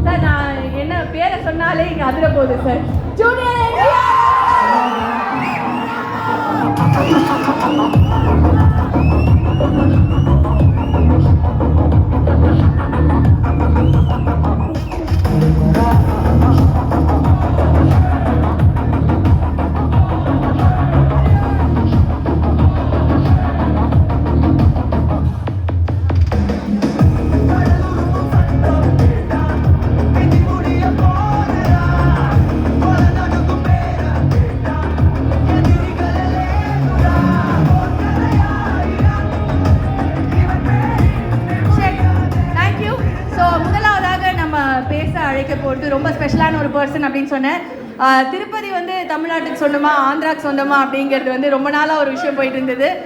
Sir நான் என்ன பேரை சொன்னாலே இங்கே அதிர போகுது சார். ஜூனியர் என்டிஆர். பேச அழைக்க போகிறது ரொம்ப ஸ்பெஷலான ஒரு பர்சன் அப்படின்னு சொன்னேன். திருப்பதி வந்து தமிழ்நாட்டுக்கு சொந்தமா ஆந்திராக்கு சொந்தமா அப்படிங்கிறது வந்து ரொம்ப நாளாக ஒரு விஷயம் போயிட்டு இருந்தது.